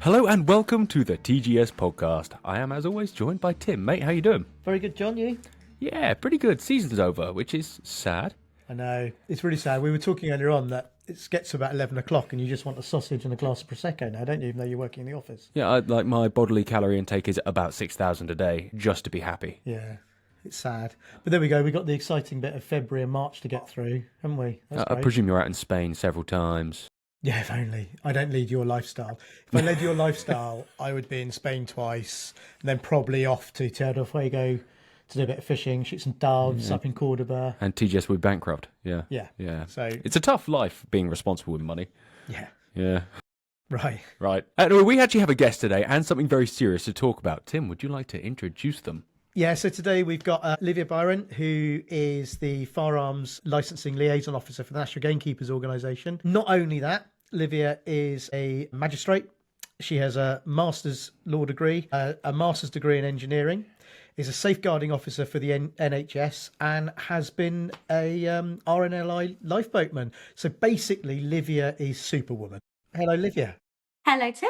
Hello and welcome to the TGS Podcast. I am, as always, joined by Tim. Mate, how you doing? Very good, John, you? Yeah, pretty good. Season's over, which is sad. I know. It's really sad. We were talking earlier on that it gets to about 11 o'clock and you just want a sausage and a glass of Prosecco now, don't you, even though you're working in the office? Yeah, my bodily calorie intake is about 6,000 a day, just to be happy. Yeah, it's sad. But there we go. We got the exciting bit of February and March to get through, haven't we? I presume you're out in Spain several times. Yeah, if only. I don't lead your lifestyle. If I led your lifestyle, I would be in Spain twice and then probably off to Tierra del Fuego to do a bit of fishing, shoot some doves up in Cordoba. And TGS would be bankrupt. Yeah. Yeah. So it's a tough life being responsible with money. Yeah. Yeah. Right. We actually have a guest today and something very serious to talk about. Tim, would you like to introduce them? Yeah, so today we've got Livia, who is the Firearms Licensing Liaison Officer for the National Gamekeepers Organisation. Not only that, Livia is a magistrate. She has a master's law degree, a master's degree in engineering, is a safeguarding officer for the NHS, and has been a RNLI lifeboatman. So basically, Livia is Superwoman. Hello, Livia. Hello, Tim.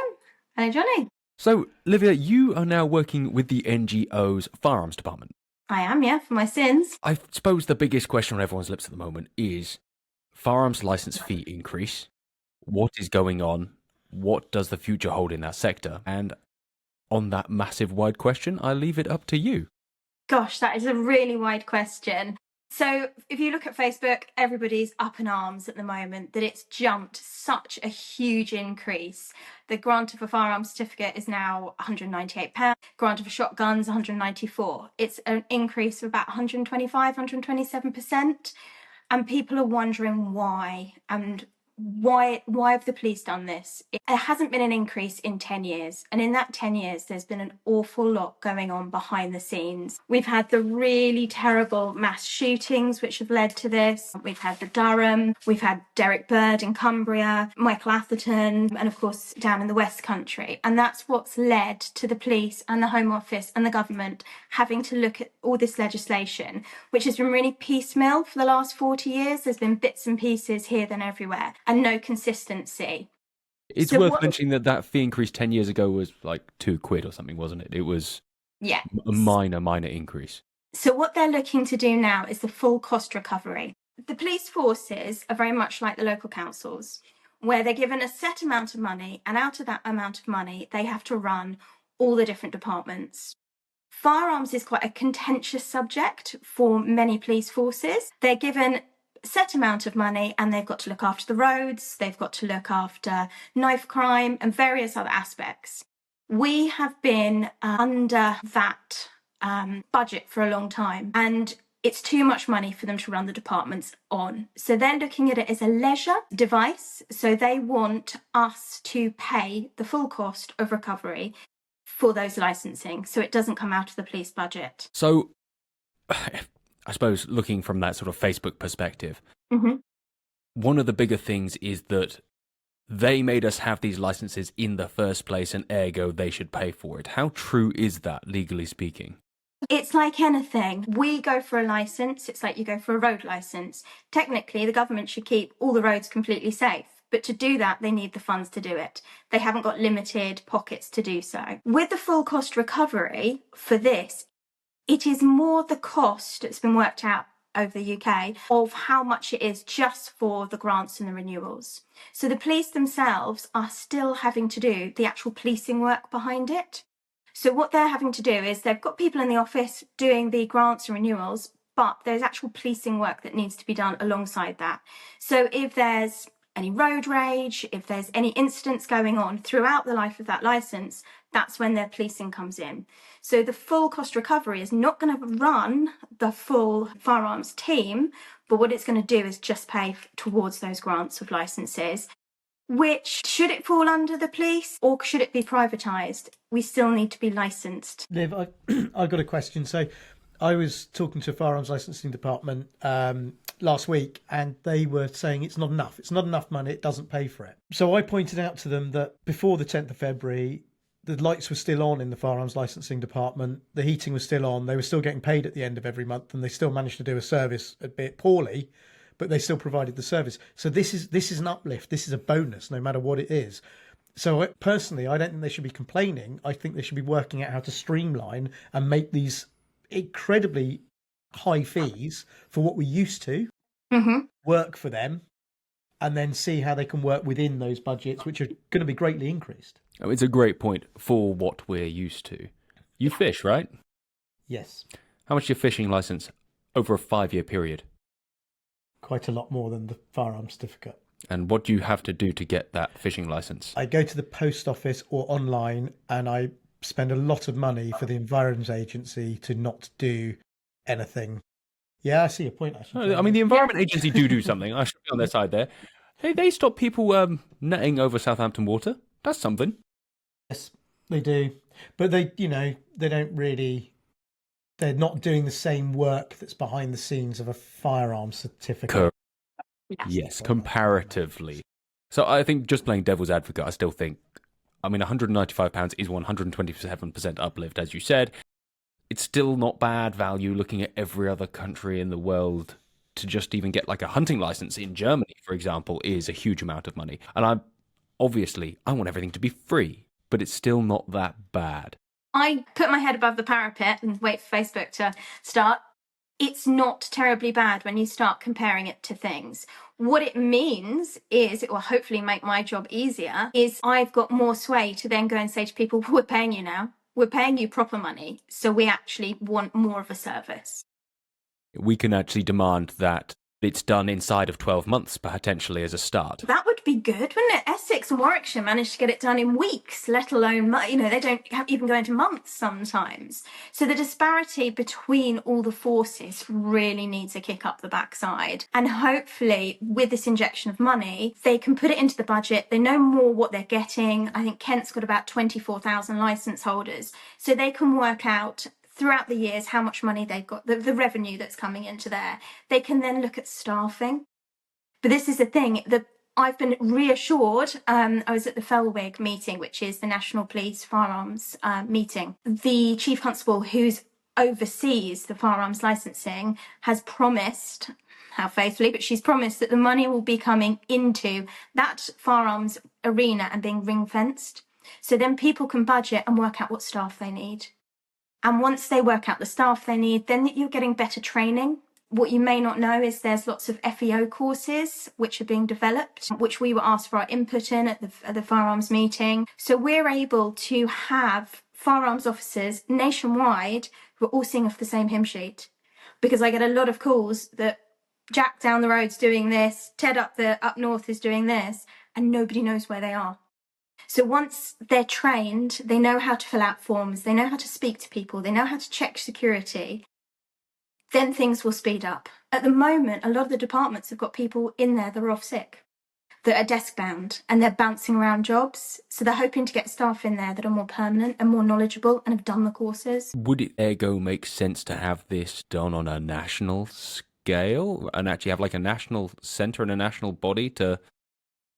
Hello, Jonny. So, Livia, you are now working with the NGO's Firearms Department. I am, yeah, for my sins. I suppose the biggest question on everyone's lips at the moment is firearms license fee increase. What is going on? What does the future hold in that sector? And on that massive wide question, I leave it up to you. Gosh, that is a really wide question. So if you look at Facebook, everybody's up in arms at the moment that it's jumped such a huge increase. The grant of a firearm certificate is now £198. Grant of a shotgun's £194. It's an increase of about 125, 127%. And people are wondering why. And why have the police done this? There hasn't been an increase in 10 years. And in that 10 years, there's been an awful lot going on behind the scenes. We've had the really terrible mass shootings, which have led to this. We've had the Durham. We've had Derek Bird in Cumbria, Michael Atherton, and of course, down in the West Country. And that's what's led to the police and the Home Office and the government having to look at all this legislation, which has been really piecemeal for the last 40 years. There's been bits and pieces here, then everywhere, and no consistency. It's worth mentioning that fee increase 10 years ago was like £2 or something, wasn't it? It was a minor increase. So what they're looking to do now is the full cost recovery. The police forces are very much like the local councils, where they're given a set amount of money, and out of that amount of money, they have to run all the different departments. Firearms is quite a contentious subject for many police forces. They're given set amount of money and they've got to look after the roads, they've got to look after knife crime and various other aspects. We have been under that budget for a long time, and it's too much money for them to run the departments on. So they're looking at it as a leisure device. So they want us to pay the full cost of recovery for those licensing, so it doesn't come out of the police budget. So I suppose looking from that sort of Facebook perspective, one of the bigger things is that they made us have these licenses in the first place and ergo they should pay for it. How true is that, legally speaking? It's like anything. We go for a license, it's like you go for a road license. Technically, the government should keep all the roads completely safe. But to do that, they need the funds to do it. They haven't got limited pockets to do so. With the full cost recovery for this, it is more the cost that's been worked out over the UK of how much it is just for the grants and the renewals. So the police themselves are still having to do the actual policing work behind it. So what they're having to do is they've got people in the office doing the grants and renewals, but there's actual policing work that needs to be done alongside that. So if there's any road rage, if there's any incidents going on throughout the life of that licence, that's when their policing comes in. So the full cost recovery is not going to run the full firearms team, but what it's going to do is just pay towards those grants of licences. Which, should it fall under the police or should it be privatised? We still need to be licensed. Liv, I've got a question. So I was talking to a firearms licensing department last week, and they were saying it's not enough. It's not enough money. It doesn't pay for it. So I pointed out to them that before the 10th of February, the lights were still on in the firearms licensing department. The heating was still on. They were still getting paid at the end of every month, and they still managed to do a service a bit poorly, but they still provided the service. So this is an uplift. This is a bonus, no matter what it is. So personally, I don't think they should be complaining. I think they should be working out how to streamline and make these incredibly high fees for what we used to work for them, and then see how they can work within those budgets, which are going to be greatly increased. Oh, it's a great point for what we're used to. You fish, right? Yes. How much is your fishing license over a 5-year period? Quite a lot more than the firearms certificate. And what do you have to do to get that fishing license? I go to the post office or online, and I spend a lot of money for the Environment Agency to not do anything. Yeah, I see your point, actually. I mean, the Environment Agency do something. I should be on their side there. Hey, they stop people netting over Southampton water. That's something. Yes, they do. But they don't really... They're not doing the same work that's behind the scenes of a firearms certificate. Yes, comparatively. So I think, just playing devil's advocate, I still think, I mean, £195 is 127% uplift, as you said. It's still not bad value looking at every other country in the world. To just even get like a hunting license in Germany, for example, is a huge amount of money. And I want everything to be free, but it's still not that bad. I put my head above the parapet and wait for Facebook to start. It's not terribly bad when you start comparing it to things. What it means is, it will hopefully make my job easier, is I've got more sway to then go and say to people, we're paying you now. We're paying you proper money. So we actually want more of a service. We can actually demand that it's done inside of 12 months, potentially, as a start. That would be good, wouldn't it? Essex and Warwickshire managed to get it done in weeks, let alone, they don't even go into months sometimes. So the disparity between all the forces really needs a kick up the backside. And hopefully, with this injection of money, they can put it into the budget. They know more what they're getting. I think Kent's got about 24,000 licence holders. So they can work out throughout the years how much money they've got, the revenue that's coming into there. They can then look at staffing. But this is the thing, I've been reassured. I was at the Felwig meeting, which is the National Police Firearms meeting. The Chief Constable, who's oversees the firearms licensing, has promised, how faithfully, but she's promised that the money will be coming into that firearms arena and being ring-fenced. So then people can budget and work out what staff they need. And once they work out the staff they need, then you're getting better training. What you may not know is there's lots of FEO courses which are being developed, which we were asked for our input in at the firearms meeting. So we're able to have firearms officers nationwide who are all singing off the same hymn sheet. Because I get a lot of calls that Jack down the road's doing this, Ted up north is doing this, and nobody knows where they are. So once they're trained, they know how to fill out forms, they know how to speak to people, they know how to check security, then things will speed up. At the moment, a lot of the departments have got people in there that are off sick, that are desk bound, and they're bouncing around jobs. So they're hoping to get staff in there that are more permanent and more knowledgeable and have done the courses. Would it ergo make sense to have this done on a national scale and actually have like a national centre and a national body to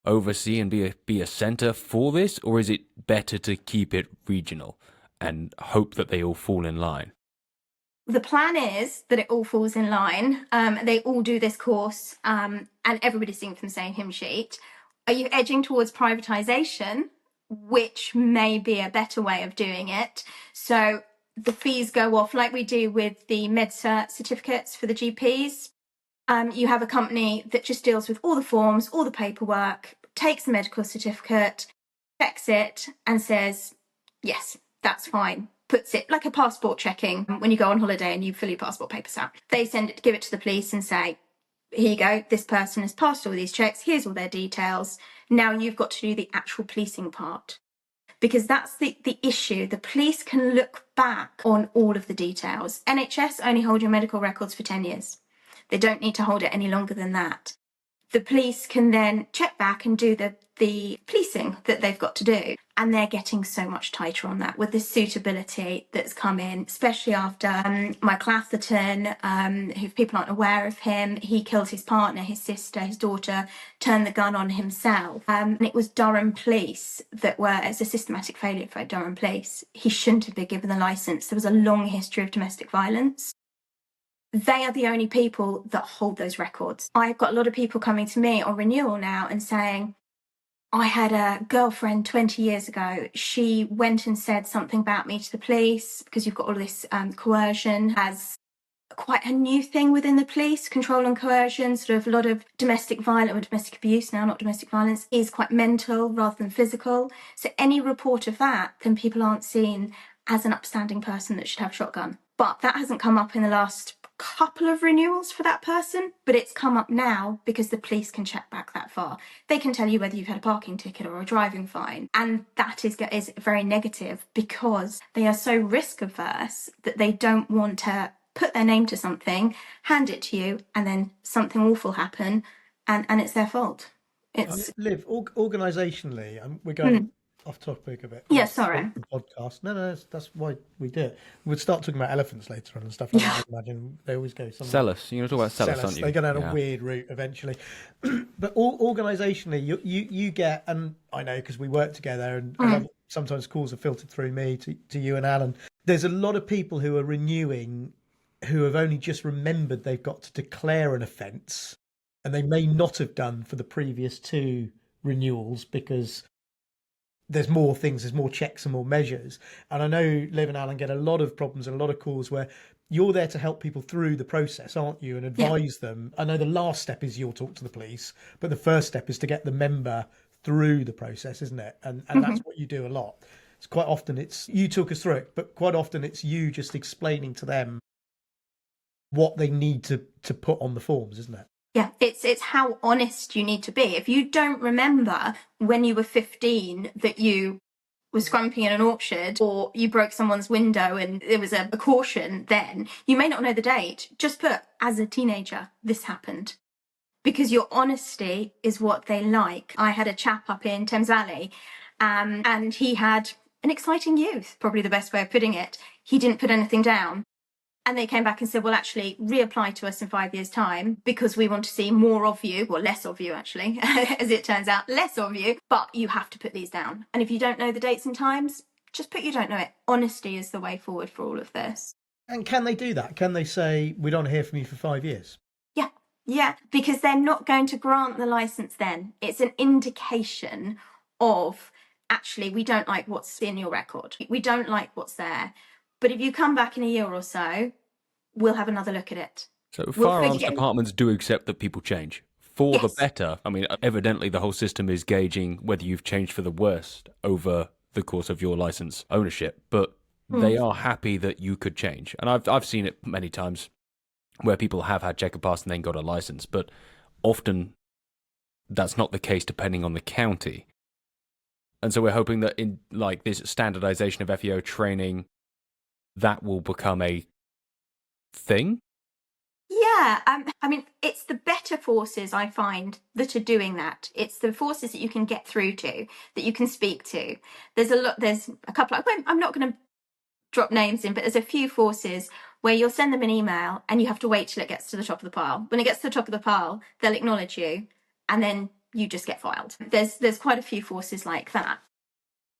oversee and be a centre for this? Or is it better to keep it regional and hope that they all fall in line? The plan is that it all falls in line. They all do this course and everybody sings from the same hymn sheet. Are you edging towards privatisation, which may be a better way of doing it? So the fees go off like we do with the MedCert certificates for the GPs. You have a company that just deals with all the forms, all the paperwork, takes the medical certificate, checks it and says, yes, that's fine. Puts it like a passport checking when you go on holiday and you fill your passport papers out. They give it to the police and say, here you go, this person has passed all these checks, here's all their details. Now you've got to do the actual policing part. Because that's the issue. The police can look back on all of the details. NHS only hold your medical records for 10 years. They don't need to hold it any longer than that. The police can then check back and do the policing that they've got to do. And they're getting so much tighter on that with the suitability that's come in, especially after Mike Atherton, who, if people aren't aware of him, he killed his partner, his sister, his daughter, turned the gun on himself. And it was Durham Police it's a systematic failure for Durham Police. He shouldn't have been given the licence. There was a long history of domestic violence. They are the only people that hold those records. I've got a lot of people coming to me on renewal now and saying, I had a girlfriend 20 years ago. She went and said something about me to the police because you've got all this coercion as quite a new thing within the police, control and coercion, sort of a lot of domestic violence or domestic abuse now, not domestic violence, is quite mental rather than physical. So any report of that, then people aren't seen as an upstanding person that should have a shotgun. But that hasn't come up in the last couple of renewals for that person, but it's come up now because the police can check back that far. They can tell you whether you've had a parking ticket or a driving fine. And that is very negative because they are so risk averse that they don't want to put their name to something, hand it to you, and then something awful happen, and it's their fault. It's Liv, organisationally, we're going off topic a bit. Yeah, sorry. Podcast. No, that's why we do it. We'll start talking about elephants later on and stuff like that. I imagine they always go somewhere. Cellus. You're going to talk about Cellus, aren't you? They go down a weird route eventually. But organisationally, you get, and I know because we work together, and sometimes calls are filtered through me to you and Alan. There's a lot of people who are renewing who have only just remembered they've got to declare an offence, and they may not have done for the previous 2 renewals because there's more things, there's more checks and more measures. And I know Liv and Alan get a lot of problems and a lot of calls where you're there to help people through the process, aren't you, and advise them. I know the last step is you'll talk to the police, but the first step is to get the member through the process, isn't it? And that's what you do a lot. It's quite often you talk us through it, but quite often it's you just explaining to them what they need to put on the forms, isn't it? Yeah, it's how honest you need to be. If you don't remember when you were 15 that you were scrumping in an orchard or you broke someone's window and there was a caution, then you may not know the date. Just put, as a teenager, this happened. Because your honesty is what they like. I had a chap up in Thames Valley and he had an exciting youth, probably the best way of putting it. He didn't put anything down. And they came back and said, well, actually, reapply to us in 5 years' time because we want to see more of you, or less of you, actually, as it turns out, less of you, but you have to put these down. And if you don't know the dates and times, just put you don't know it. Honesty is the way forward for all of this. And can they do that? Can they say, we don't hear from you for 5 years? Yeah, because they're not going to grant the licence then. It's an indication of, actually, we don't like what's in your record. We don't like what's there. But if you come back in a year or so, we'll have another look at it. So firearms departments do accept that people change for the better. I mean, evidently the whole system is gauging whether you've changed for the worst over the course of your license ownership, but they are happy that you could change. And I've seen it many times where people have had checker pass and then got a license, but often that's not the case depending on the county. And so we're hoping that in like this standardization of FEO training, that will become a thing. Yeah, I mean, it's the better forces I find that are doing that. It's the forces that you can get through to, that you can speak to. There's a couple, I'm not going to drop names in, but there's a few forces where you'll send them an email and you have to wait till it gets to the top of the pile. When it gets to the top of the pile, they'll acknowledge you and then you just get filed. There's quite a few forces like that.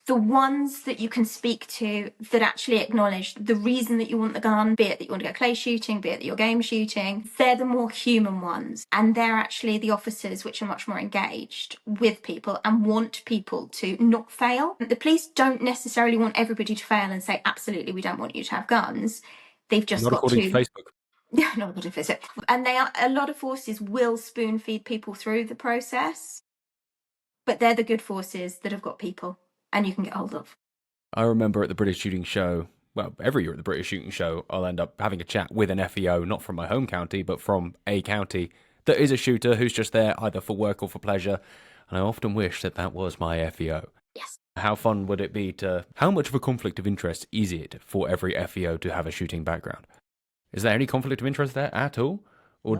The ones that you can speak to that actually acknowledge the reason that you want the gun, be it that you want to go clay shooting, be it that you're game shooting, they're the more human ones. And they're actually the officers which are much more engaged with people and want people to not fail. The police don't necessarily want everybody to fail and say, absolutely, we don't want you to have guns. They've just Not got according to Facebook. Yeah, not according to Facebook. And a lot of forces will spoon feed people through the process, but they're the good forces that have got people and you can get hold of. I remember at the British Shooting Show, well, every year at the British Shooting Show, I'll end up having a chat with an FEO, not from my home county, but from a county that is a shooter who's just there either for work or for pleasure. And I often wish that that was my FEO. Yes. How fun would it be how much of a conflict of interest is it for every FEO to have a shooting background? Is there any conflict of interest there at all? Or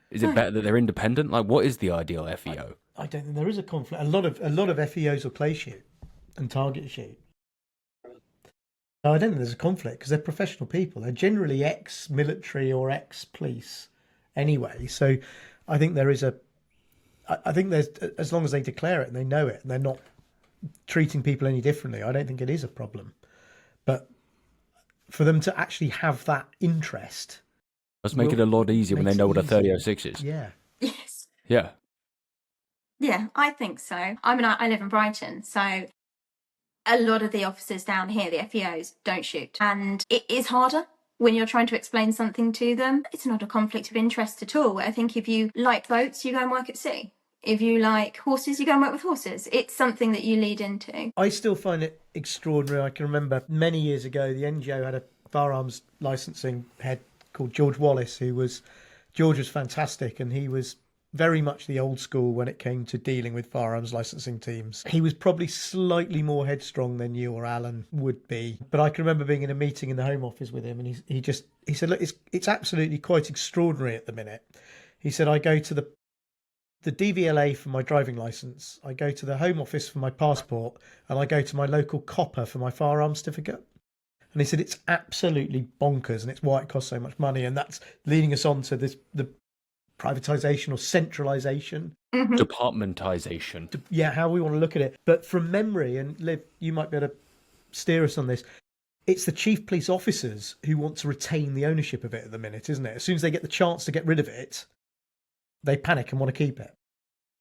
is it better that they're independent? Like, what is the ideal FEO? I don't think there is a conflict. A lot of FEOs will clay shoot and target shoot. No, I don't think there's a conflict because they're professional people. They're generally ex-military or ex-police anyway. So I think there's, as long as they declare it and they know it and they're not treating people any differently, I don't think it is a problem. But for them to actually have that interest, let's make it a lot easier when they know what a 3006 is. Yeah. Yes. Yeah. Yeah, I think so. I mean, I live in Brighton, so a lot of the officers down here, the FEOs, don't shoot. And it is harder when you're trying to explain something to them. It's not a conflict of interest at all. I think if you like boats, you go and work at sea. If you like horses, you go and work with horses. It's something that you lead into. I still find it extraordinary. I can remember many years ago, the NGO had a firearms licensing head called George Wallace, George was fantastic, and he was very much the old school when it came to dealing with firearms licensing teams. He was probably slightly more headstrong than you or Alan would be. But I can remember being in a meeting in the Home Office with him, and he said, look, it's absolutely quite extraordinary at the minute. He said, I go to the DVLA for my driving licence, I go to the Home Office for my passport, and I go to my local copper for my firearms certificate. And he said, it's absolutely bonkers, and it's why it costs so much money. And that's leading us on to the privatisation or centralisation. Mm-hmm. Departmentisation. Yeah, how we want to look at it. But from memory, and Liv, you might be able to steer us on this, it's the chief police officers who want to retain the ownership of it at the minute, isn't it? As soon as they get the chance to get rid of it, they panic and want to keep it.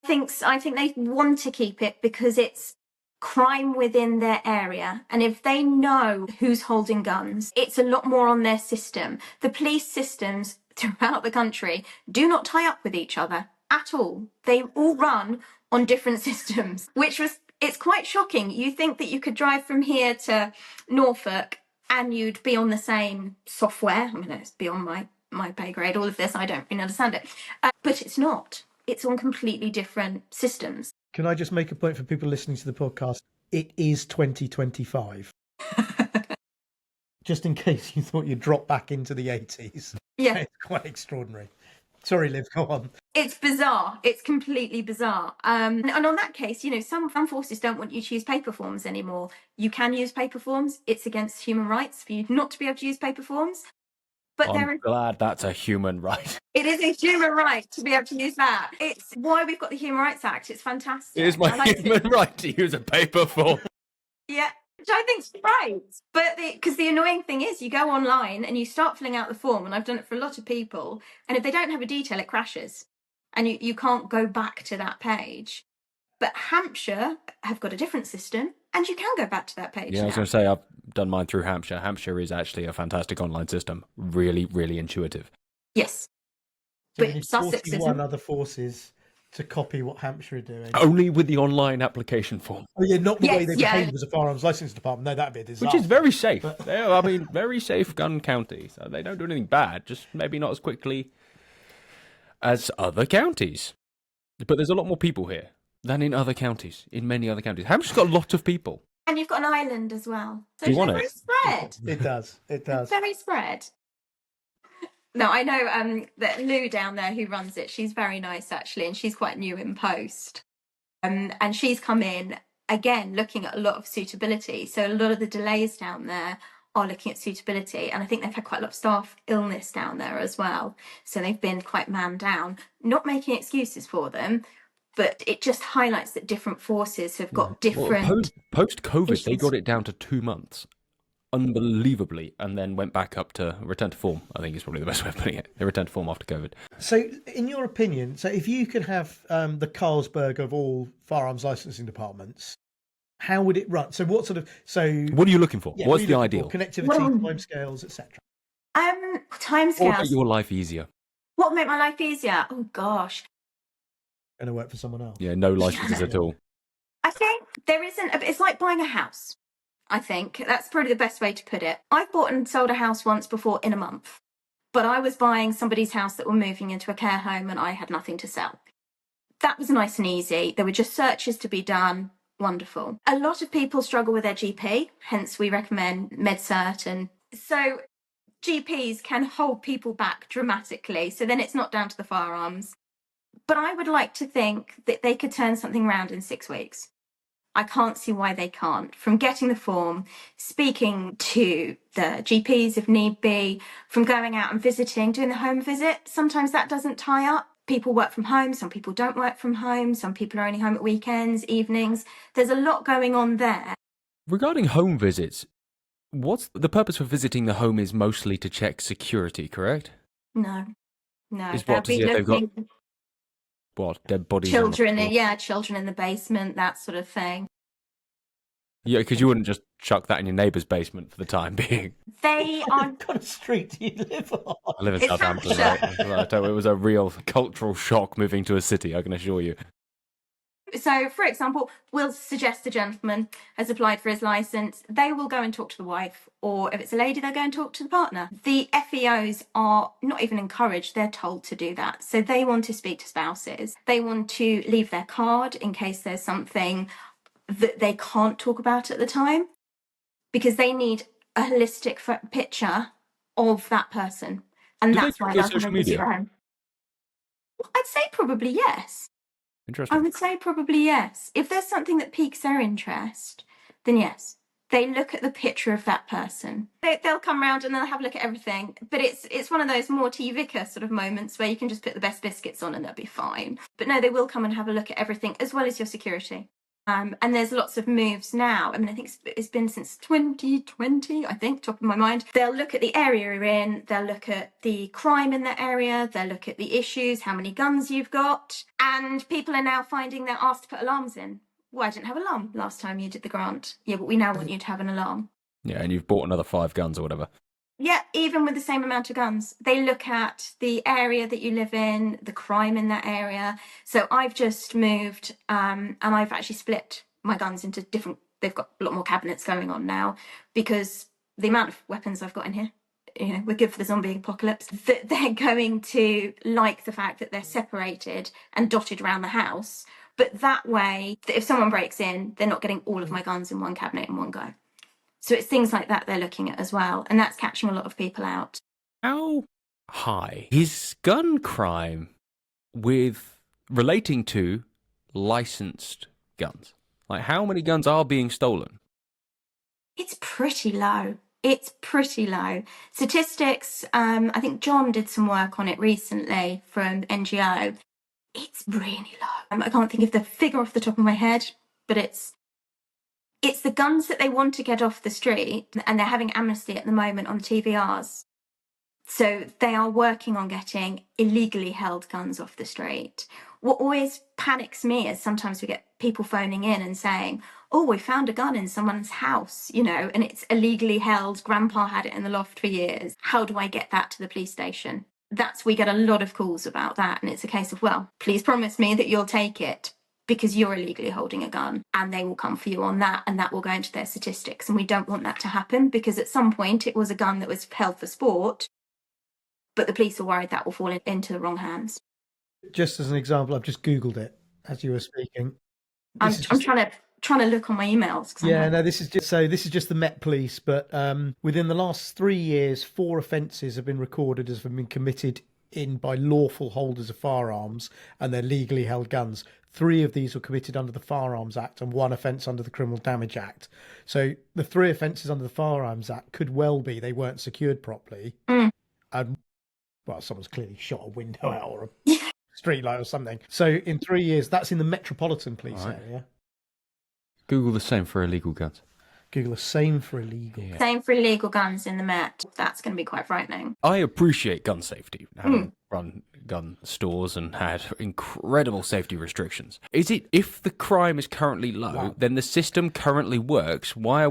I think they want to keep it because it's crime within their area. And if they know who's holding guns, it's a lot more on their system. The police systems throughout the country do not tie up with each other at all. They all run on different systems, it's quite shocking. You think that you could drive from here to Norfolk and you'd be on the same software. I mean, it's beyond my pay grade, all of this, I don't really understand it. But it's not. It's on completely different systems. Can I just make a point for people listening to the podcast? It is 2025. Just in case you thought you'd drop back into the 80s. Yeah. It's quite extraordinary. Sorry, Liv, go on. It's bizarre. It's completely bizarre. And on that case, some forces don't want you to use paper forms anymore. You can use paper forms. It's against human rights for you not to be able to use paper forms. But I'm glad that's a human right. It is a human right to be able to use that. It's why we've got the Human Rights Act. It's fantastic. It is my human right to use a paper form. Yeah, which I think's right. But because the annoying thing is you go online and you start filling out the form, and I've done it for a lot of people, and if they don't have a detail, it crashes. And you can't go back to that page. But Hampshire have got a different system, and you can go back to that page. Yeah, now. I was going to say, I've done mine through Hampshire. Hampshire is actually a fantastic online system. Really, really intuitive. Yes. So but Sussex is other forces to copy what Hampshire are doing. Only with the online application form. Oh yeah, not the way they behave as a firearms licensing department. No, that'd be a disaster. Which is very safe. Very safe gun county. So they don't do anything bad, just maybe not as quickly as other counties. But there's a lot more people here than in other counties, in many other counties. Hampshire's got a lot of people. And you've got an island as well. So do you want it? It's very spread. It does. It's very spread. No, I know that Lou down there who runs it, she's very nice actually, and she's quite new in post. And she's come in, again, looking at a lot of suitability. So a lot of the delays down there are looking at suitability. And I think they've had quite a lot of staff illness down there as well. So they've been quite man down, not making excuses for them, but it just highlights that different forces have got different... Well, post-COVID, they got it down to 2 months. Unbelievably, and then went back up to return to form. I think is probably the best way of putting it. They returned to form after COVID. So, in your opinion, if you could have the Carlsberg of all firearms licensing departments, how would it run? So, what are you looking for? What's the ideal? Connectivity, timescales, etc. Timescales. What would make your life easier? What would make my life easier? Oh gosh. Going to work for someone else. Yeah, no licenses at all. I think there isn't. It's like buying a house. I think that's probably the best way to put it. I've bought and sold a house once before in a month, but I was buying somebody's house that were moving into a care home and I had nothing to sell. That was nice and easy. There were just searches to be done. Wonderful. A lot of people struggle with their GP, hence we recommend MedCert. And so GPs can hold people back dramatically. So then it's not down to the firearms. But I would like to think that they could turn something around in 6 weeks. I can't see why they can't. From getting the form, speaking to the GPs if need be, from going out and visiting, doing the home visit. Sometimes that doesn't tie up. People work from home, some people don't work from home, some people are only home at weekends, evenings. There's a lot going on there. Regarding home visits, what's the purpose for visiting the home is mostly to check security, correct? No. Is what, to see if they've got... what, dead bodies? Children in the basement, that sort of thing. Yeah, because you wouldn't just chuck that in your neighbour's basement for the time being. They are. What kind of street do you live on? I live in It's Southampton. Hampshire. Right? It was a real cultural shock moving to a city, I can assure you. So, for example, we'll suggest a gentleman has applied for his licence. They will go and talk to the wife, or if it's a lady, they'll go and talk to the partner. The FEOs are not even encouraged, they're told to do that. So they want to speak to spouses. They want to leave their card in case there's something that they can't talk about at the time, because they need a holistic picture of that person. And that's why they'll come and visit your home. I'd say probably yes. Interesting. I would say probably yes. If there's something that piques their interest, then yes. They look at the picture of that person. They'll come around and they'll have a look at everything. But it's one of those Morty Vicker sort of moments where you can just put the best biscuits on and they'll be fine. But no, they will come and have a look at everything, as well as your security. And there's lots of moves now. I mean, I think it's been since 2020, I think, top of my mind. They'll look at the area you're in. They'll look at the crime in that area. They'll look at the issues, how many guns you've got. And people are now finding they're asked to put alarms in. Well, I didn't have an alarm last time you did the grant. Yeah, but we now want you to have an alarm. Yeah, and you've bought another 5 guns or whatever. Yeah, even with the same amount of guns. They look at the area that you live in, the crime in that area. So I've just moved and I've actually split my guns into different... They've got a lot more cabinets going on now because the amount of weapons I've got in here, we're good for the zombie apocalypse. They're going to like the fact that they're separated and dotted around the house. But that way, if someone breaks in, they're not getting all of my guns in one cabinet in one go. So it's things like that they're looking at as well. And that's catching a lot of people out. How high is gun crime with relating to licensed guns? Like, how many guns are being stolen? It's pretty low. It's pretty low. Statistics, I think John did some work on it recently from NGO. It's really low. I can't think of the figure off the top of my head, but it's the guns that they want to get off the street, and they're having amnesty at the moment on TVRs. So they are working on getting illegally held guns off the street. What always panics me is sometimes we get people phoning in and saying, oh, we found a gun in someone's house, and it's illegally held. Grandpa had it in the loft for years. How do I get that to the police station? We get a lot of calls about that. And it's a case of, well, please promise me that you'll take it, because you're illegally holding a gun, and they will come for you on that, and that will go into their statistics. And we don't want that to happen, because at some point it was a gun that was held for sport, but the police are worried that will fall into the wrong hands. Just as an example, I've just Googled it as you were speaking. I'm trying to look on my emails. This is just the Met Police, but within the last 3 years, 4 offences have been recorded as having been committed by lawful holders of firearms and their legally held guns. 3 of these were committed under the Firearms Act and 1 offence under the Criminal Damage Act. So the 3 offences under the Firearms Act could well be they weren't secured properly. And, well, someone's clearly shot a window out or a street light or something. So in 3 years, that's in the Metropolitan Police area. Google the same for illegal guns. Google the same for illegal. Yeah. Same for illegal guns in the Met. That's going to be quite frightening. I appreciate gun safety, having run gun stores and had incredible safety restrictions. Is it, if the crime is currently low, then the system currently works? Why are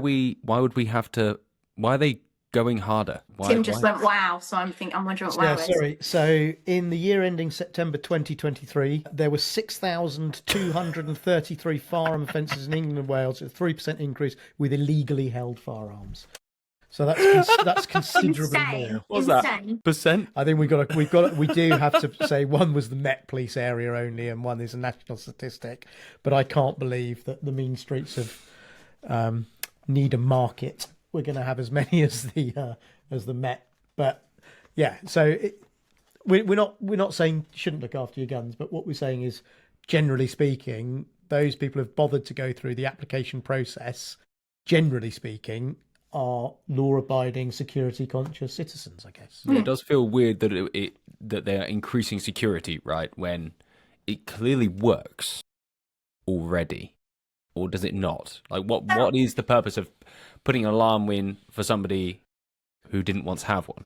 they going harder? Tim just went, wow. So I'm wondering what wow is. Sorry. So in the year ending September 2023, there were 6,233 firearm offences in England and Wales, a 3% increase with illegally held firearms. So that's considerably more. What's that? Percent? I think we do have to say one was the Met Police area only, and one is a national statistic. But I can't believe that the mean streets of Needham Market we're going to have as many as the Met. But yeah, so we're not saying you shouldn't look after your guns, but what we're saying is, generally speaking, those people who've bothered to go through the application process, generally speaking, are law-abiding, security-conscious citizens, I guess. Yeah, it does feel weird that that they're increasing security, right, when it clearly works already, or does it not? Like, what is the purpose of putting an alarm in for somebody who didn't once have one?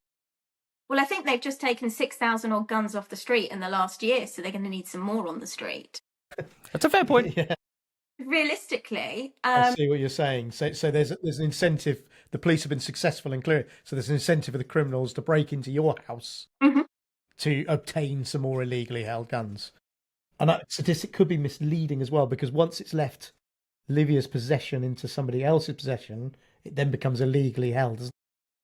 Well, I think they've just taken 6,000 odd guns off the street in the last year, so they're going to need some more on the street. That's a fair point. Yeah. Realistically, I see what you're saying. So there's an incentive. The police have been successful in clearing. So there's an incentive for the criminals to break into your house to obtain some more illegally held guns. And that statistic could be misleading as well, because once it's left Livia's possession into somebody else's possession, it then becomes illegally held.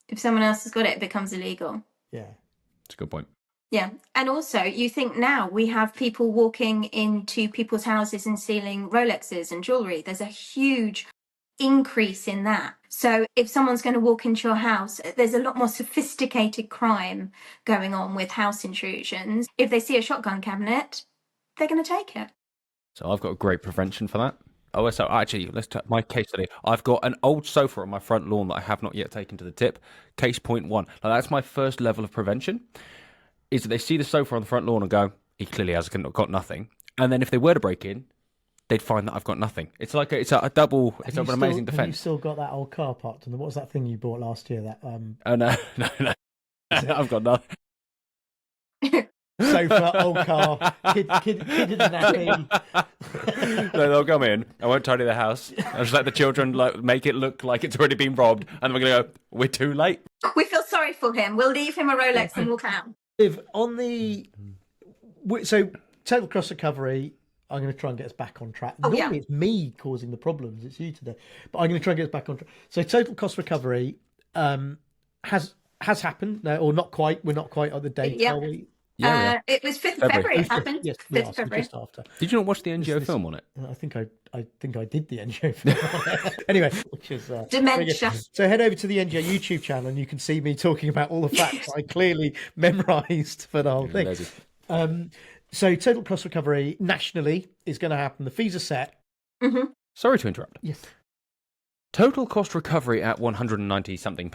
If someone else has got it, it becomes illegal. Yeah. That's a good point. Yeah. And also, you think now we have people walking into people's houses and stealing Rolexes and jewellery. There's a huge increase in that. So if someone's going to walk into your house, there's a lot more sophisticated crime going on with house intrusions. If they see a shotgun cabinet, they're going to take it. So I've got a great prevention for that. Oh, so actually, let's take my case study. I've got an old sofa on my front lawn that I have not yet taken to the tip. Case point 1. Now, that's my first level of prevention, is that they see the sofa on the front lawn and go, he clearly has got nothing. And then if they were to break in, they'd find that I've got nothing. It's like it's a double, it's an amazing defense. Have you still got that old car parked? And what was that thing you bought last year? That Oh, no. I've got nothing. Sofa, old car, kid in the nappy. No, they'll come in. I won't tidy the house. I'll just let the children make it look like it's already been robbed, and we're going to go, we're too late. We feel sorry for him. We'll leave him a Rolex and walk out. So total cost recovery, I'm going to try and get us back on track. Normally it's me causing the problems. It's you today. But I'm going to try and get us back on track. So total cost recovery has happened, or not quite. We're not quite at the date, are we? Yeah, it was 5th of February it happened. Yes, 5th of February. Just after. Did you not watch the NGO film on it? I think I did the NGO film on it. Anyway, which is dementia. So head over to the NGO YouTube channel and you can see me talking about all the facts I clearly memorised for the whole thing. So total cost recovery nationally is going to happen. The fees are set. Mm-hmm. Sorry to interrupt. Yes. Total cost recovery at £190 something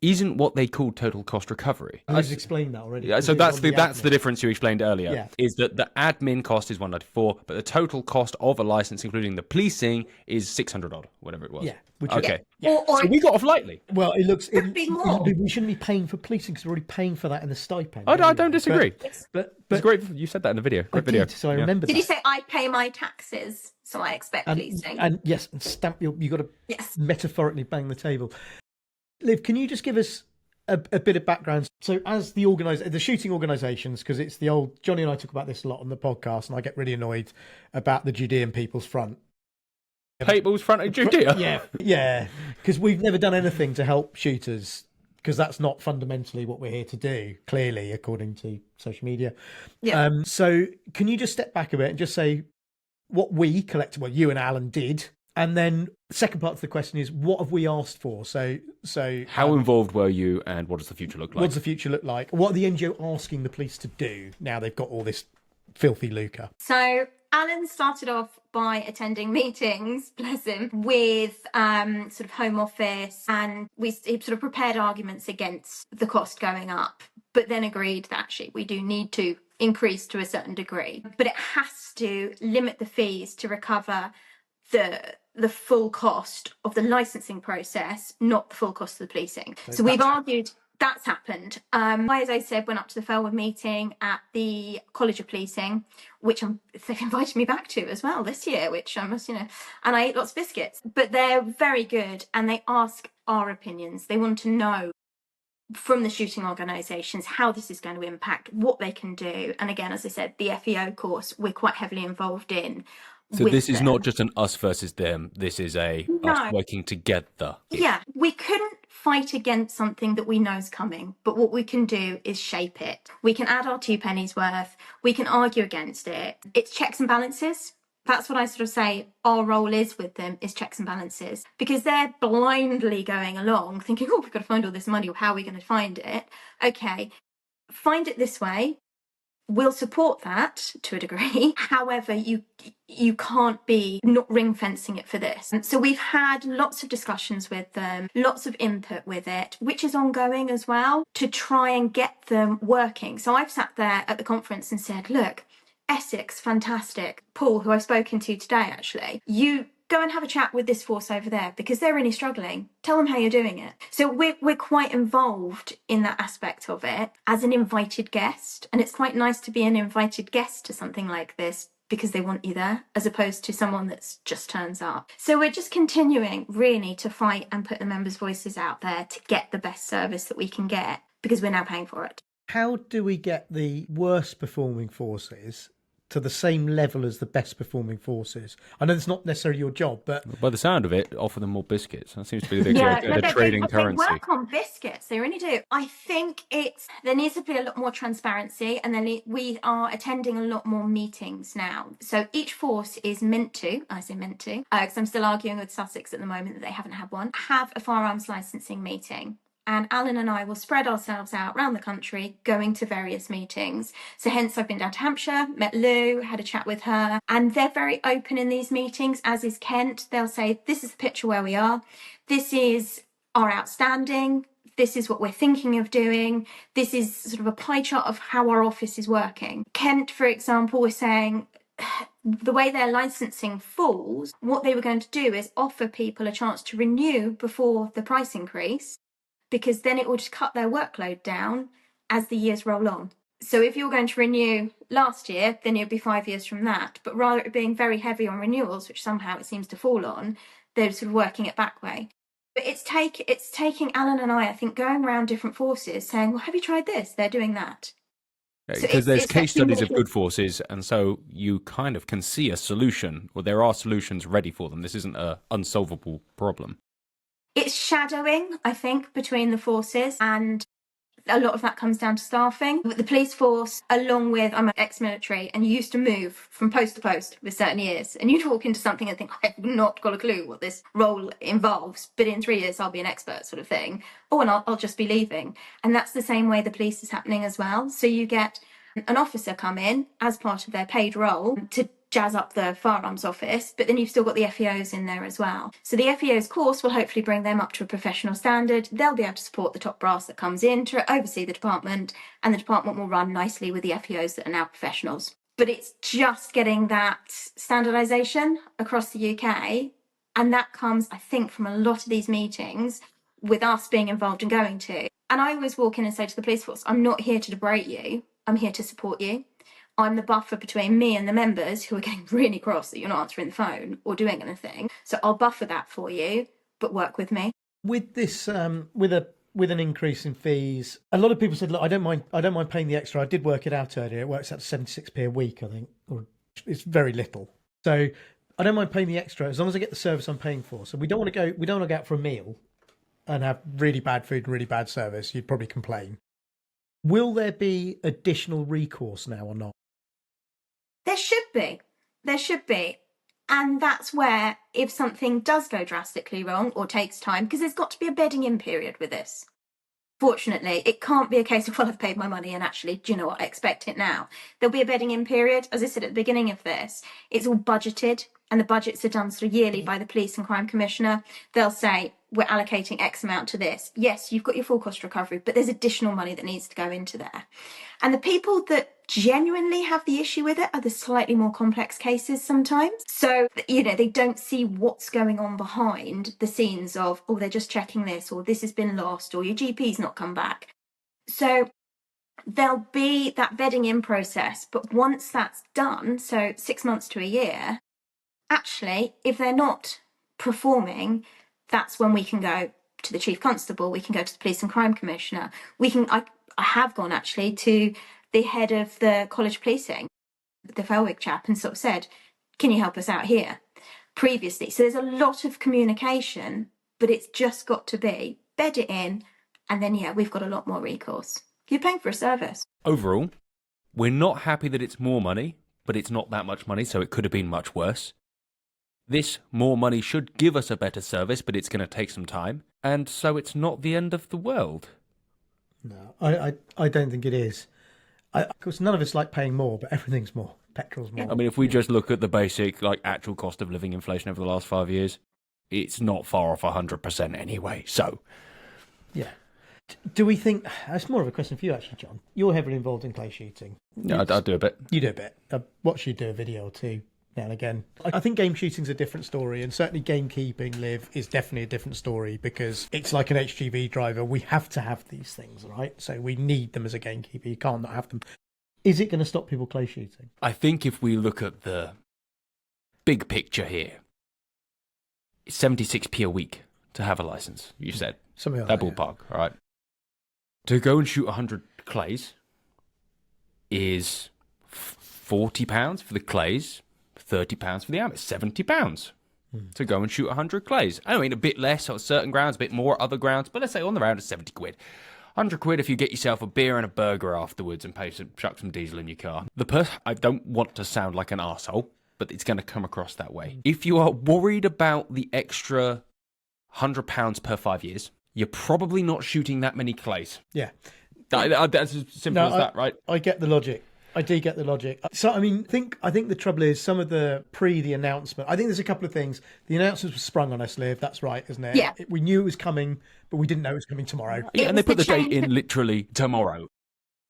isn't what they call total cost recovery. I've explained that already. Yeah, so that's the difference you explained earlier. Yeah. Is that the admin cost is £194, but the total cost of a license, including the policing, is $600 odd, whatever it was. Yeah. Okay. Yeah. So we got off lightly. Well, it could be more. We shouldn't be paying for policing because we're already paying for that in the stipend. I don't disagree. But it's great. You said that in the video. Great video. So I remember. Did you say I pay my taxes, so I expect policing? And yes, and stamp. You got to metaphorically bang the table. Liv, can you just give us a bit of background? So as the shooting organisations, because it's the old, Jonny and I talk about this a lot on the podcast, and I get really annoyed about the Judean People's Front. People's Front of Judea? Yeah, because we've never done anything to help shooters, because that's not fundamentally what we're here to do, clearly, according to social media. Yeah. So can you just step back a bit and just say what we collectively, you and Alan did, and then the second part of the question is, what have we asked for? So how involved were you, and what does the future look like? What does the future look like? What are the NGO asking the police to do now they've got all this filthy lucre? So Alan started off by attending meetings, bless him, with sort of Home Office, and he sort of prepared arguments against the cost going up, but then agreed that actually we do need to increase to a certain degree, but it has to limit the fees to recover the full cost of the licensing process, not the full cost of the policing. So we've argued that's happened. I, as I said, went up to the Felwood meeting at the College of Policing, which they've invited me back to as well this year, which I must, and I ate lots of biscuits. But they're very good, and they ask our opinions. They want to know from the shooting organisations how this is going to impact, what they can do. And again, as I said, the FEO course we're quite heavily involved in. So this is not just an us versus them. This is us working together. Yeah, we couldn't fight against something that we know is coming, but what we can do is shape it. We can add our 2 pennies worth. We can argue against it. It's checks and balances. That's what I sort of say our role is with them, is checks and balances, because they're blindly going along thinking, oh, we've got to find all this money. How are we going to find it? Okay, find it this way. We'll support that to a degree. However, you can't be not ring fencing it for this. And so we've had lots of discussions with them, lots of input with it, which is ongoing as well, to try and get them working. So I've sat there at the conference and said, look, Essex, fantastic. Paul, who I've spoken to today, actually, you go and have a chat with this force over there because they're really struggling. Tell them how you're doing it. So we're quite involved in that aspect of it as an invited guest. And it's quite nice to be an invited guest to something like this because they want you there, as opposed to someone that's just turns up. So we're just continuing really to fight and put the members' voices out there to get the best service that we can get because we're now paying for it. How do we get the worst performing forces to the same level as the best performing forces? I know it's not necessarily your job, but by the sound of it, offer them more biscuits. That seems to be the trading currency. They work on biscuits, they really do. I think there needs to be a lot more transparency, and then we are attending a lot more meetings now. So each force is meant to, because I'm still arguing with Sussex at the moment that they haven't had one, have a firearms licensing meeting. And Alan and I will spread ourselves out around the country, going to various meetings. So hence I've been down to Hampshire, met Lou, had a chat with her, and they're very open in these meetings, as is Kent. They'll say, this is the picture where we are. This is our outstanding. This is what we're thinking of doing. This is sort of a pie chart of how our office is working. Kent, for example, was saying, the way their licensing falls, what they were going to do is offer people a chance to renew before the price increase, because then it will just cut their workload down as the years roll on. So if you're going to renew last year, then it'll be 5 years from that. But rather it being very heavy on renewals, which somehow it seems to fall on, they're sort of working it back way. But it's taking Alan and I think, going around different forces saying, well, have you tried this? They're doing that. Because there's case studies of good forces, and so you kind of can see a solution, or there are solutions ready for them. This isn't an unsolvable problem. It's shadowing, I think, between the forces, and a lot of that comes down to staffing. The police force, along with, I'm ex-military, and you used to move from post to post with certain years, and you'd walk into something and think, I've not got a clue what this role involves, but in 3 years I'll be an expert, sort of thing. Oh, and I'll just be leaving. And that's the same way the police is happening as well. So you get an officer come in as part of their paid role to jazz up the firearms office, but then you've still got the FEOs in there as well. So the FEOs course will hopefully bring them up to a professional standard. They'll be able to support the top brass that comes in to oversee the department, and the department will run nicely with the FEOs that are now professionals. But it's just getting that standardization across the UK, and that comes, I think, from a lot of these meetings with us being involved and going to. And I always walk in and say to the police force, I'm not here to debate you, I'm here to support you. I'm the buffer between me and the members who are getting really cross that you're not answering the phone or doing anything. So I'll buffer that for you, but work with me. With this, with an increase in fees, a lot of people said, look, I don't mind paying the extra. I did work it out earlier. It works out to 76p a week, I think, or it's very little. So I don't mind paying the extra as long as I get the service I'm paying for. So we don't want to go out for a meal and have really bad food and really bad service. You'd probably complain. Will there be additional recourse now or not? There should be. And that's where, if something does go drastically wrong or takes time, because there's got to be a bedding in period with this. Fortunately, it can't be a case of, well, I've paid my money and actually, do you know what, I expect it now. There'll be a bedding in period. As I said at the beginning of this, it's all budgeted, and the budgets are done sort of yearly by the Police and Crime Commissioner. They'll say, we're allocating X amount to this. Yes, you've got your full cost recovery, but there's additional money that needs to go into there. And the people that genuinely have the issue with it are the slightly more complex cases sometimes. So, they don't see what's going on behind the scenes of, oh, they're just checking this, or this has been lost, or your GP's not come back. So there'll be that bedding in process. But once that's done, so 6 months to a year, actually, if they're not performing, that's when we can go to the Chief Constable, we can go to the Police and Crime Commissioner. I have gone actually to the head of the College Policing, the Felwick chap, and sort of said, can you help us out here? Previously. So there's a lot of communication, but it's just got to be bed it in, and then, we've got a lot more recourse. You're paying for a service. Overall, we're not happy that it's more money, but it's not that much money, so it could have been much worse. This more money should give us a better service, but it's going to take some time, and so it's not the end of the world. No, I don't think it is. Of course, none of us like paying more, but everything's more. Petrol's more. I mean, if we just look at the basic, actual cost of living inflation over the last 5 years, it's not far off 100% anyway, so... Yeah. Do we think... That's more of a question for you, actually, John. You're heavily involved in clay shooting. Yeah, I do a bit. You do a bit. I watched you do a video or two now and again. I think game shooting's a different story, and certainly gamekeeping, Liv, is definitely a different story because it's like an HGV driver. We have to have these things, right? So we need them as a gamekeeper. You can't not have them. Is it going to stop people clay shooting? I think if we look at the big picture here, it's 76p a week to have a license, you said. Something like that that, ballpark, right? To go and shoot 100 clays is £40 for the clays, £30 for the ammo, £70 to go and shoot 100 clays. I mean, a bit less on certain grounds, a bit more other grounds, but let's say on the round it's 70 quid. 100 quid if you get yourself a beer and a burger afterwards and chuck some diesel in your car. I don't want to sound like an arsehole, but it's going to come across that way. If you are worried about the extra £100 per 5 years, you're probably not shooting that many clays. Yeah. That's as simple as that, right? I get the logic. I do get the logic. So, I mean, I think the trouble is some of the announcement, I think there's a couple of things. The announcement was sprung on us, Liv. That's right, isn't it? Yeah. We knew it was coming, but we didn't know it was coming tomorrow. Yeah, and they put the date in literally tomorrow.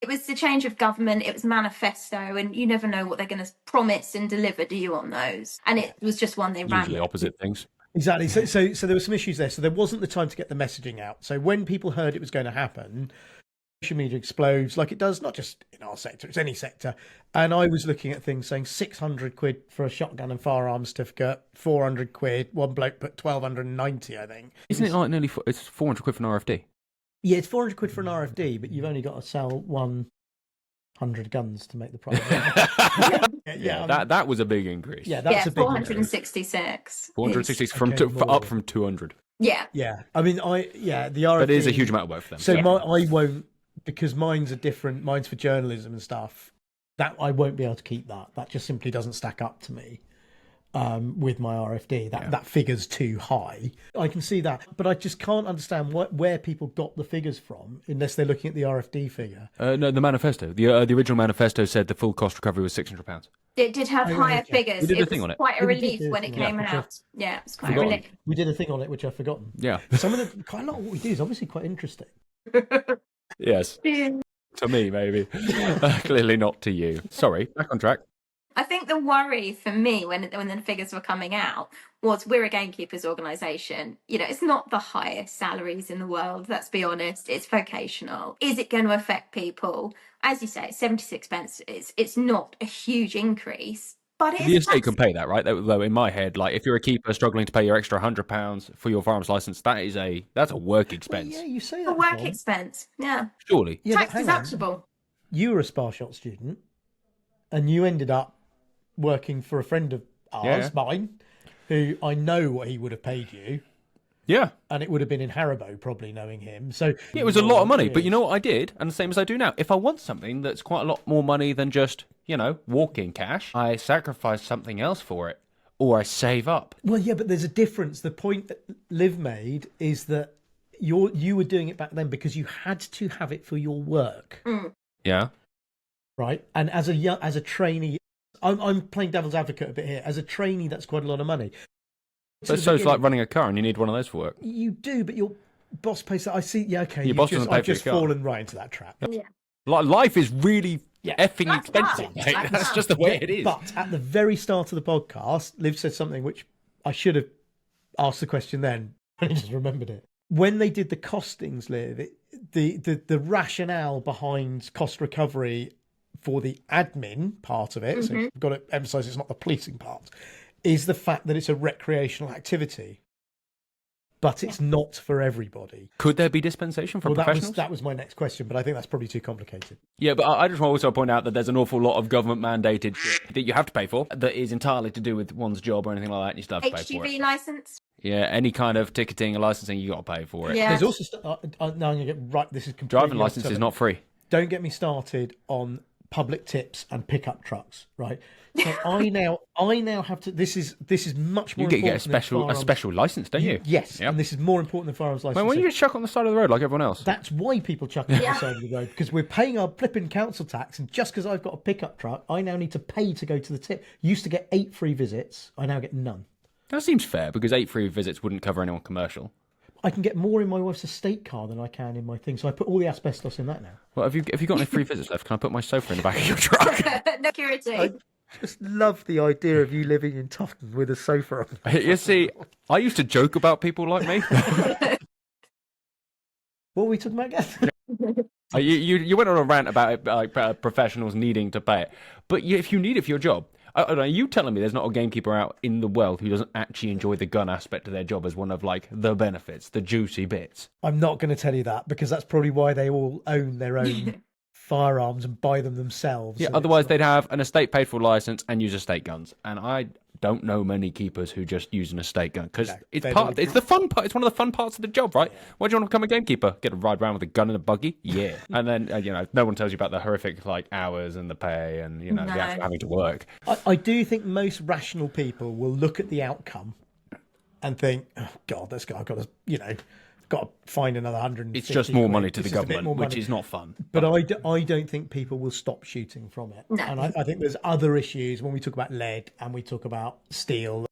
It was the change of government. It was manifesto, and you never know what they're going to promise and deliver, do you, on those? And it was just one they ran. Usually opposite things. Exactly. So there were some issues there. So there wasn't the time to get the messaging out. So when people heard it was going to happen, social media explodes like it does, not just in our sector, it's any sector. And I was looking at things saying 600 quid for a shotgun and firearms certificate, 400 quid. One bloke put 1,290, I think. Isn't it like it's 400 quid for an RFD? Yeah, it's 400 quid for an RFD, but you've only got to sell 100 guns to make the profit. Yeah, that was a big increase. Yeah, that's a big 466. 466 up from 200. Yeah. Yeah. I mean, the RFD. But it is a huge amount of work for them. So I won't, because mine's are different, mine's for journalism and stuff, that I won't be able to keep that. That just simply doesn't stack up to me with my RFD. That figure's too high. I can see that, but I just can't understand where people got the figures from unless they're looking at the RFD figure. No, the manifesto. The original manifesto said the full cost recovery was £600. It did have higher figures. We did a thing on it. Quite a relief when it came out. Yeah, it was quite a relief. We did a thing on it, which I've forgotten. Yeah. Quite a lot of what we do is obviously quite interesting. Yes. To me, maybe. Clearly not to you. Sorry, back on track. I think the worry for me when the figures were coming out was we're a gamekeepers organisation. You know, it's not the highest salaries in the world, let's be honest. It's vocational. Is it going to affect people? As you say, 76 pence, it's not a huge increase. But the estate can pay that, right? Though in my head, like if you're a keeper struggling to pay your extra £100 for your firearms license, that's a work expense. Well, yeah, you say that. A work expense, yeah. Surely. Yeah, tax deductible. You were a Sparshot student, and you ended up working for a friend of ours, mine, who I know what he would have paid you. Yeah. And it would have been in Haribo, probably, knowing him. So yeah, it was a lot of money. But you know what I did? And the same as I do now. If I want something that's quite a lot more money than just, walk-in cash, I sacrifice something else for it. Or I save up. Well, yeah, but there's a difference. The point that Liv made is that you were doing it back then because you had to have it for your work. Mm. Yeah. Right? And as a trainee, I'm playing devil's advocate a bit here. As a trainee, that's quite a lot of money. So it's like running a car and you need one of those for work. You do, but your boss pays that. I see. Yeah, okay. Your boss doesn't pay I've for your just car. fallen right into that trap. Yeah. Life is really effing That's expensive. tough. Mate. That's just the way it is. But at the very start of the podcast, Liv said something which I should have asked the question then. I just remembered it. When they did the costings, Liv, the rationale behind cost recovery for the admin part of it, so you've got to emphasise it's not the policing part, is the fact that it's a recreational activity. But it's not for everybody. Could there be dispensation for professionals? That was my next question, but I think that's probably too complicated. Yeah, but I just want to also point out that there's an awful lot of government-mandated shit that you have to pay for that is entirely to do with one's job or anything like that, and you still have to pay for it. HGV licence? Yeah, any kind of ticketing or licensing, you got to pay for it. Yeah. There's also... now I'm going to get right... This is completely... Driving licence is not free. Don't get me started on public tips and pickup trucks, right? So I now have to. This is much more. You get important a special license, don't you? Yes, Yep. and this is more important than firearms license. When you just chuck on the side of the road like everyone else. That's why people chuck it on the side of the road, because we're paying our flipping council tax, and just because I've got a pickup truck, I now need to pay to go to the tip. Used to get 8 free visits, I now get none. That seems fair because 8 free visits wouldn't cover anyone commercial. I can get more in my wife's estate car than I can in my thing, so I put all the asbestos in that now. Well, have you got any free visits left? Can I put my sofa in the back of your truck? No security. Just love the idea of you living in Tufton with a sofa on. You see, I used to joke about people like me. What were we talking about again? You went on a rant about it, like professionals needing to pay it, but if you need it for your job, are you telling me there's not a gamekeeper out in the world who doesn't actually enjoy the gun aspect of their job as one of like the benefits, the juicy bits? I'm not going to tell you that because that's probably why they all own their own firearms and buy them themselves. Yeah, otherwise they'd have an estate paid for license and use estate guns, and I don't know many keepers who just use an estate gun because it's the fun part. It's one of the fun parts of the job, right? Yeah. Why do you want to become a gamekeeper? Get to ride around with a gun and a buggy? Yeah. And then no one tells you about the horrific like hours and the pay and the actual having to work. I do think most rational people will look at the outcome and think, oh God, this guy I've got to got to find another 150. It's just more money to the government, which is not fun. But I don't think people will stop shooting from it. No. And I think there's other issues when we talk about lead and we talk about steel.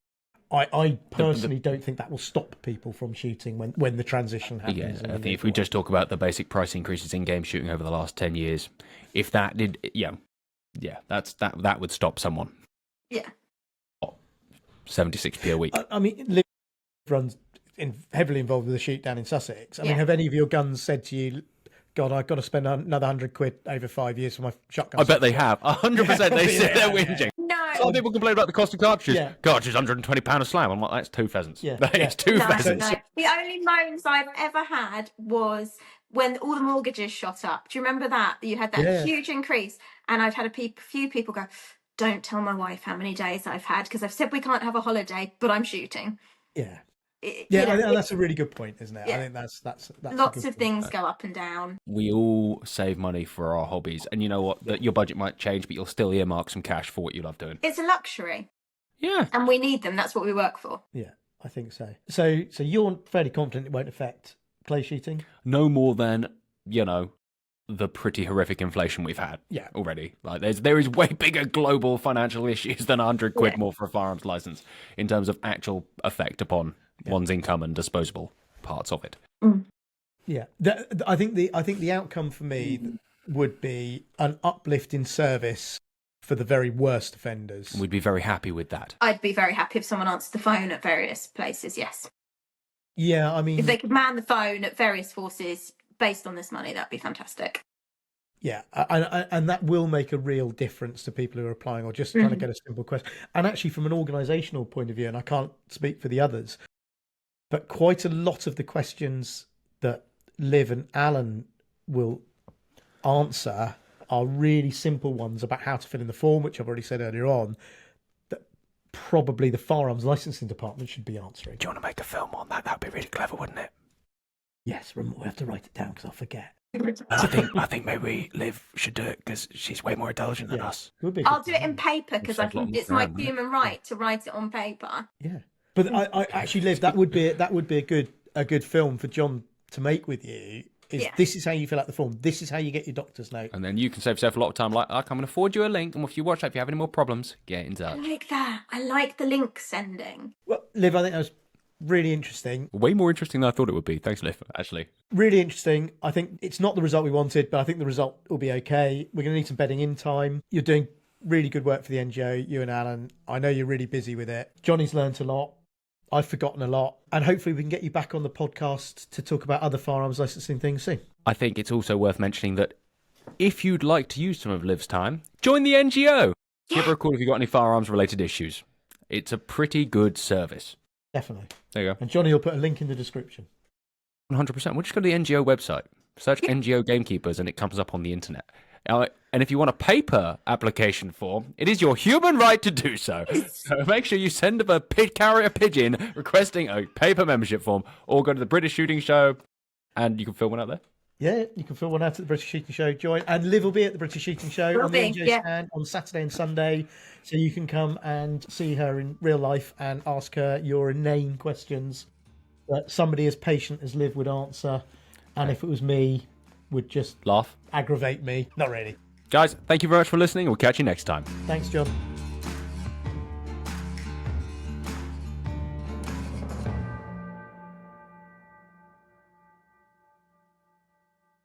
I personally don't think that will stop people from shooting when the transition happens. Yeah, I think if we just talk about the basic price increases in game shooting over the last 10 years, if that did, that would stop someone. Yeah. 76p a week. I mean, Livia runs heavily involved with the shoot down in Sussex. I mean, have any of your guns said to you, God, I've got to spend another £100 over 5 years for my shotgun? I bet they have. 100% they sit there whinging. No. Some people complain about the cost of cartridges. Yeah. Cartridges, £120 a slam. I'm like, that's 2 pheasants. Yeah. It's 2 pheasants. No. The only moans I've ever had was when all the mortgages shot up. Do you remember that? You had that huge increase. And I've had a few people go, don't tell my wife how many days I've had because I've said we can't have a holiday, but I'm shooting. Yeah. And that's a really good point, isn't it? Yeah. I think that's lots of things go up and down. We all save money for our hobbies, and you know what? That your budget might change, but you'll still earmark some cash for what you love doing. It's a luxury. Yeah, and we need them. That's what we work for. Yeah, I think so. So you're fairly confident it won't affect clay shooting? No more than the pretty horrific inflation we've had already. Like there is way bigger global financial issues than £100 more for a firearms license in terms of actual effect upon one's income and disposable parts of it. Yeah, I think the outcome for me would be an uplift in service for the very worst offenders. We'd be very happy with that. I'd be very happy if someone answered the phone at various places. Yes. Yeah, I mean, if they could man the phone at various forces based on this money, that'd be fantastic. Yeah, and that will make a real difference to people who are applying or just trying to get a simple question. And actually, from an organisational point of view, and I can't speak for the others, but quite a lot of the questions that Liv and Alan will answer are really simple ones about how to fill in the form, which I've already said earlier on, that probably the firearms licensing department should be answering. Do you want to make a film on that? That'd be really clever, wouldn't it? Yes, we have to write it down because I'll forget. I think maybe Liv should do it because she's way more intelligent than us. I'll do it in paper because it's my human right to write it on paper. Yeah, but I actually, Liv, that would be a good film for John to make with you. This is how you fill out the form. This is how you get your doctor's note, and then you can save yourself a lot of time. Like, I'm going to forward you a link, and if you watch that, if you have any more problems, get in touch. I like that. I like the link sending. Well, Liv, I think that was really interesting. Way more interesting than I thought it would be. Thanks, Liv, actually. Really interesting. I think it's not the result we wanted, but I think the result will be okay. We're going to need some bedding in time. You're doing really good work for the NGO, you and Alan. I know you're really busy with it. Johnny's learnt a lot. I've forgotten a lot. And hopefully we can get you back on the podcast to talk about other firearms licensing things soon. I think it's also worth mentioning that if you'd like to use some of Liv's time, join the NGO. Give her a call if you've got any firearms-related issues. It's a pretty good service. Definitely. There you go. And Johnny will put a link in the description. 100%. We'll just go to the NGO website, search NGO Gamekeepers, and it comes up on the internet. And if you want a paper application form, it is your human right to do so. So make sure you send a carrier pigeon requesting a paper membership form, or go to the British Shooting Show, and you can fill one out there. Yeah, you can fill one out at the British Shooting Show. Join, and Liv will be at the British Shooting Show on the NGO stand on Saturday and Sunday, so you can come and see her in real life and ask her your inane questions that somebody as patient as Liv would answer, and if it was me, would just laugh, aggravate me. Not really. Guys, thank you very much for listening. We'll catch you next time. Thanks, John.